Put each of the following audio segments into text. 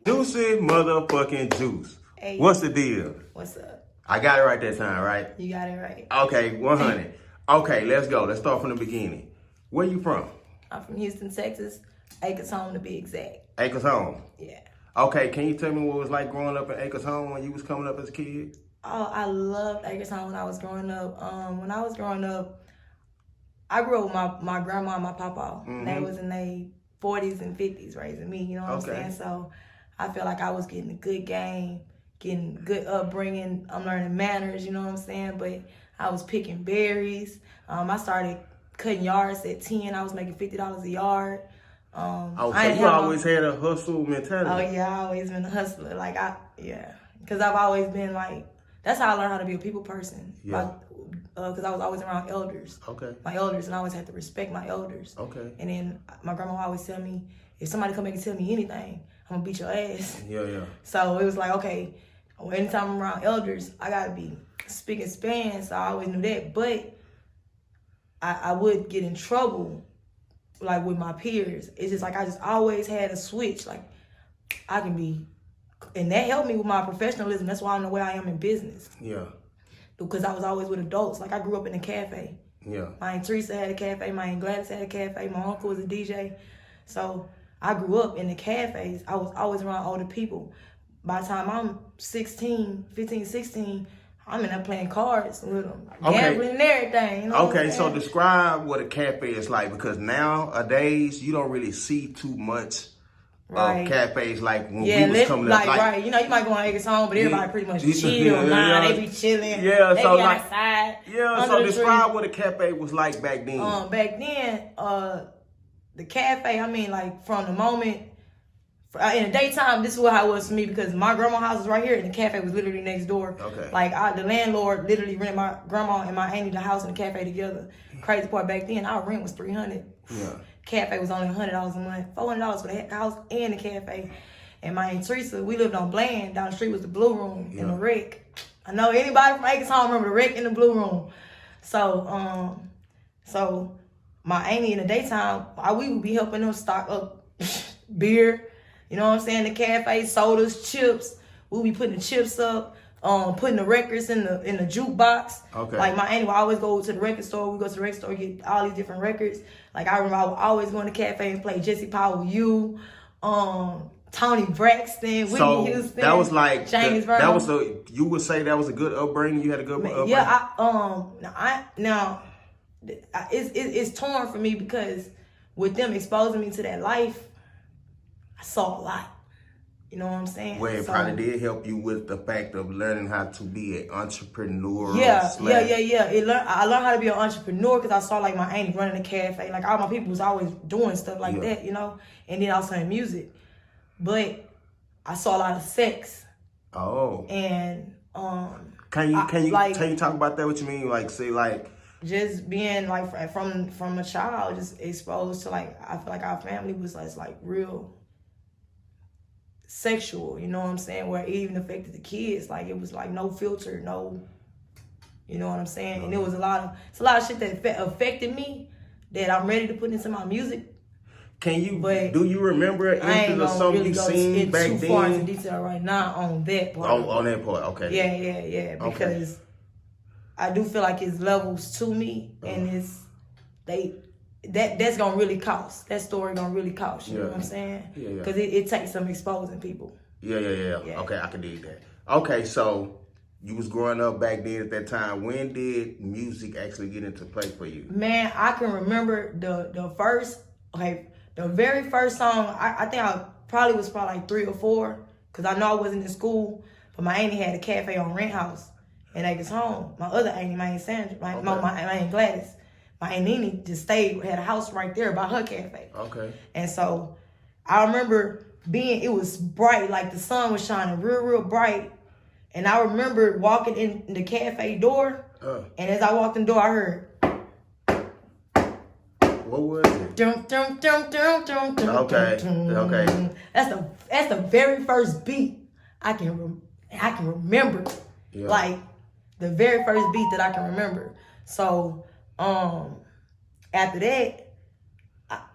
Juicy motherfucking juice. Hey, What's the deal? what's up? I got it right that time, right? You got it right. Okay, 100. Okay, let's go. Let's start from the beginning. Where you from? I'm from Houston, Texas. Acres Home to be exact. Acres Home. Yeah. Okay, can you tell me what it was like growing up in Acres Home when you was coming up as a kid? Oh, I loved Acres Home when I was growing up. When I was growing up, I grew up with my grandma and my papa. Mm-hmm. They was in their 40s and 50s raising me, you know what I'm saying? So I feel like I was getting a good game, getting good upbringing. I'm learning manners, you know what I'm saying? But I was picking berries. I started cutting yards at 10. I was making $50 a yard. Okay, you always had a hustle mentality. Oh yeah, I always been a hustler. Because I've always been like, that's how I learned how to be a people person. Yeah. Because I was always around elders. Okay. My elders, and I always had to respect my elders. Okay. And then my grandma would always tell me, if somebody come back and tell me anything, I'm gonna beat your ass. Yeah. So it was like, okay, anytime I'm around elders, I gotta be spick and span. So I always knew that. But I would get in trouble, like with my peers. It's just like I just always had a switch. Like I can be, and that helped me with my professionalism. That's why I'm the way I am in business. Yeah. Because I was always with adults. Like I grew up in a cafe. Yeah. My Aunt Teresa had a cafe. My Aunt Gladys had a cafe. My uncle was a DJ. So I grew up in the cafes. I was always around older people. By the time I'm 15, 16, I'm in there playing cards with them, gambling and everything. You know okay, so describe what a cafe is like, because nowadays you don't really see too much of cafes like when we was coming up. Right, you know, you might go on Acres Home, but everybody pretty much chill. They be chilling. Yeah, they so be like outside. So describe what a cafe was like back then. Back then, the cafe, I mean, like from the moment. In the daytime, this is how it was for me, because my grandma's house was right here and the cafe was literally next door. Okay. Like the landlord literally rented my grandma and my auntie the house and the cafe together. Crazy part, back then our rent was $300. Yeah. Cafe was only $100 a month, $400 for the house and the cafe. And my Aunt Teresa, we lived on Bland. Down the street was the Blue Room and the Rec. I know anybody from Acres Home remember the Rec and the Blue Room. So my auntie in the daytime, we would be helping them stock up beer. You know what I'm saying? The cafe, sodas, chips. We'll be putting the chips up, putting the records in the jukebox. Okay. Like my auntie would always go to the record store. We go to the record store, get all these different records. Like I remember I would always go in the cafe and play Jesse Powell, Tony Braxton, Whitney Houston. That was like James Brown. You would say that was a good upbringing. You had a good upbringing. Yeah, it's torn for me, because with them exposing me to that life, I saw a lot. You know what I'm saying? Well, it probably did help you with the fact of learning how to be an entrepreneur. Yeah. I learned how to be an entrepreneur because I saw like my auntie running a cafe. Like all my people was always doing stuff like that, you know? And then I was playing music. But I saw a lot of sex. Oh. And Can you talk about that? What you mean? Like, say like just being like from a child, just exposed to like, I feel like our family was like real sexual, you know what I'm saying? Where it even affected the kids. Like it was like no filter, no, you know what I'm saying? And it was a lot of shit that affected me that I'm ready to put into my music. Do you remember anything of something you seen back then? Too far into detail right now on that part. On that part, okay. Yeah. Because I do feel like it's levels to me, and that's gonna really cost. That story gonna really cost. You know what I'm saying? Yeah. Because it takes some exposing people. Yeah. Okay, I can dig that. Okay, so you was growing up back then at that time. When did music actually get into play for you? Man, I can remember the very first song. I think I probably was like 3 or 4, because I know I wasn't in school, but my auntie had a cafe on Rent House in Acres Home. My other auntie, my Aunt Sandra, my Aunt Gladys. My Aunt Nene just had a house right there by her cafe. Okay. And so I remember it was bright, like the sun was shining real bright. And I remember walking in the cafe door, and as I walked in the door, I heard. What was it? Dum, dum, dum, dum, dum, dum, okay. That's the very first beat I can remember. Yeah. Like the very first beat that I can remember. So after that,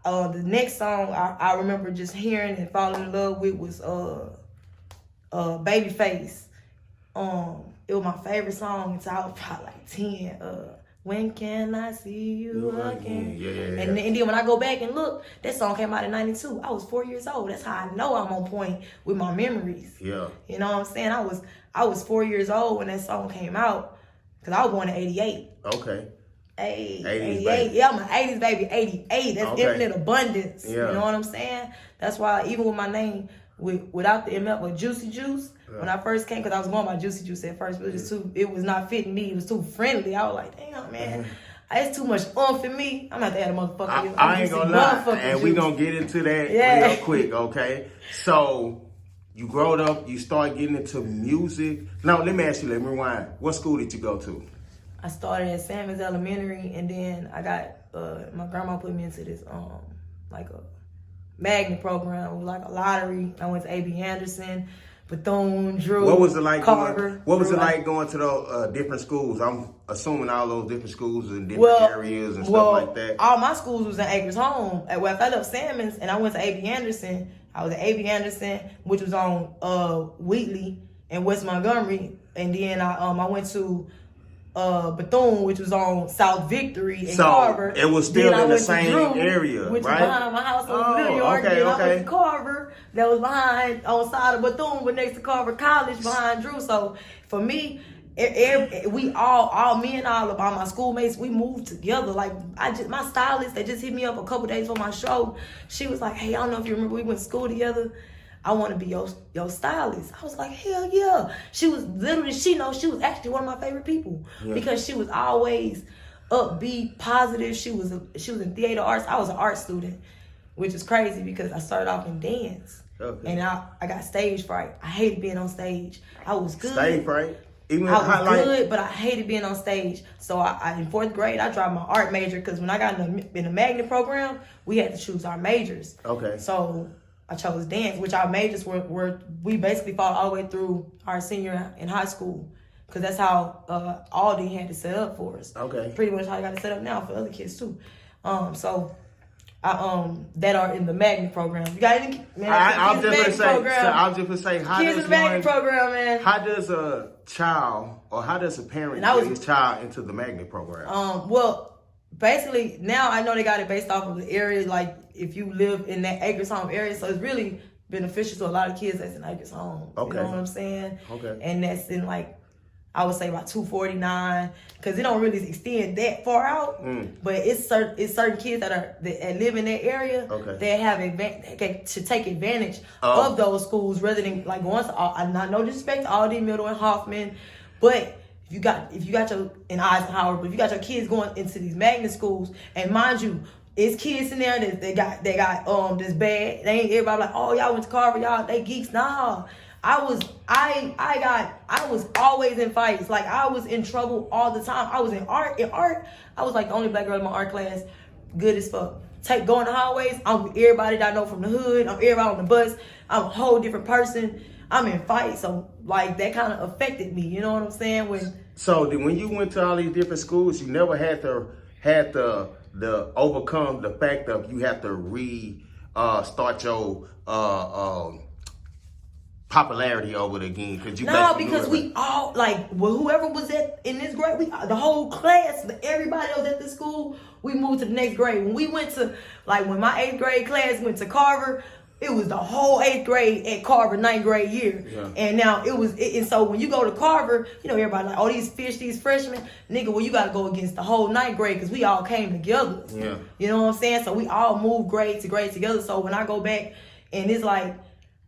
The next song I remember just hearing and falling in love with was Babyface. It was my favorite song until I was probably like 10. When can I see you again? Yeah. And then when I go back and look, that song came out in 92. I was 4 years old. That's how I know I'm on point with my memories. Yeah. You know what I'm saying? I was 4 years old when that song came out, because I was born in 88. Okay. 88. Baby. Yeah, I'm an 80s baby. 88. That's infinite abundance. Yeah. You know what I'm saying? That's why even with my name, without the MF, with Juicy Juice, when I first came, because I was going by Juicy Juice at first, but it was not fitting me. It was too friendly. I was like, damn, man, it's too much for me. I'm going to have to add a motherfucker. I ain't going to lie, and we going to get into that real quick, okay? So, you growed up, you started getting into music. Now, let me rewind. What school did you go to? I started at Salmons Elementary, and then I got, my grandma put me into this, like a magnet program. It was like a lottery. I went to A.B. Anderson, Bethune, Drew, What was it like Carver. What was it like going to those different schools? I'm assuming all those different schools in different areas and stuff like that. All my schools was in Acres Home. Well, if I left Salmons and I went to A.B. Anderson, I was at A.B. Anderson, which was on Wheatley and West Montgomery, and then I went to Bethune, which was on South Victory and Carver. It was still in the same area, which right? was behind my house in New York. Okay. I went to Carver, that was behind on side of Bethune, but next to Carver College behind Drew. So for me, we all me and all of my schoolmates, we moved together. Like my stylist, they just hit me up a couple days for my show. She was like, "Hey, I don't know if you remember, we went to school together. I want to be your stylist." I was like, hell yeah. She was literally, she was actually one of my favorite people because she was always upbeat, positive. She was in theater arts. I was an art student, which is crazy because I started off in dance. Okay. And I got stage fright. I hated being on stage. I was good. Stage fright? I was good, but I hated being on stage. So I in 4th grade, I dropped my art major because when I got in the magnet program, we had to choose our majors. Okay. So I chose dance, which our majors we basically followed all the way through our senior in high school, because that's how Aldi had it set up for us. Okay. Pretty much how I got it set up now for other kids too. So I that are in the magnet program. You got any? I was just gonna say, how kids in the magnet program, man. How does a child or how does a parent get his child into the magnet program? Well, basically, now I know they got it based off of the area, like if you live in that Acres Home area, so it's really beneficial to a lot of kids that's in Acres Home. Okay. You know what I'm saying? Okay. And that's in like, I would say about 249, because it don't really extend that far out. But it's certain kids that live in that area that have to take advantage of those schools rather than like going to no disrespect to Aldi, Middle, and Hoffman, but if you got your in Eisenhower, but if you got your kids going into these magnet schools, and mind you, it's kids in there that they got this bad. They ain't everybody like, oh, y'all went to Carver, y'all they geeks. Nah. I was always in fights. Like I was in trouble all the time. I was in art. I was like the only black girl in my art class. Good as fuck. Going the hallways. I'm with everybody that I know from the hood. I'm everybody on the bus. I'm a whole different person. I'm in fights. So like that kind of affected me. You know what I'm saying? So when you went to all these different schools, you never had to overcome the fact of you have to start your popularity over again, because we all whoever was in this grade, the whole class, everybody that was at the school, we moved to the next grade. When we went to when my 8th grade class went to Carver, it was the whole 8th grade at Carver 9th grade year. Yeah. And now and so when you go to Carver, everybody like, oh, these freshmen, nigga, well, you got to go against the whole 9th grade because we all came together. Yeah. You know what I'm saying? So we all moved grade to grade together. So when I go back and it's like,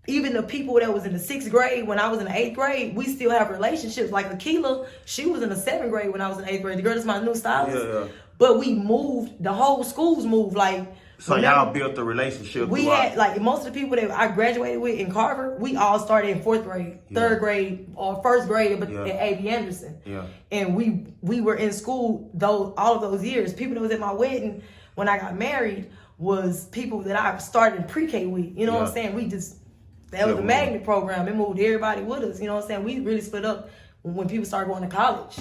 even the people that was in the 6th grade when I was in the 8th grade, we still have relationships. Like Akila, she was in the 7th grade when I was in the 8th grade. The girl is my new stylist. Yeah. But we moved, the whole schools moved. So y'all built the relationship. We had most of the people that I graduated with in Carver, we all started in 4th grade, 3rd grade, or 1st grade at A.B. Anderson. Yeah. And we were in school all of those years. People that was at my wedding when I got married was people that I started in pre-K with. You know what I'm saying? That was the magnet program. It moved everybody with us. You know what I'm saying? We really split up when people started going to college.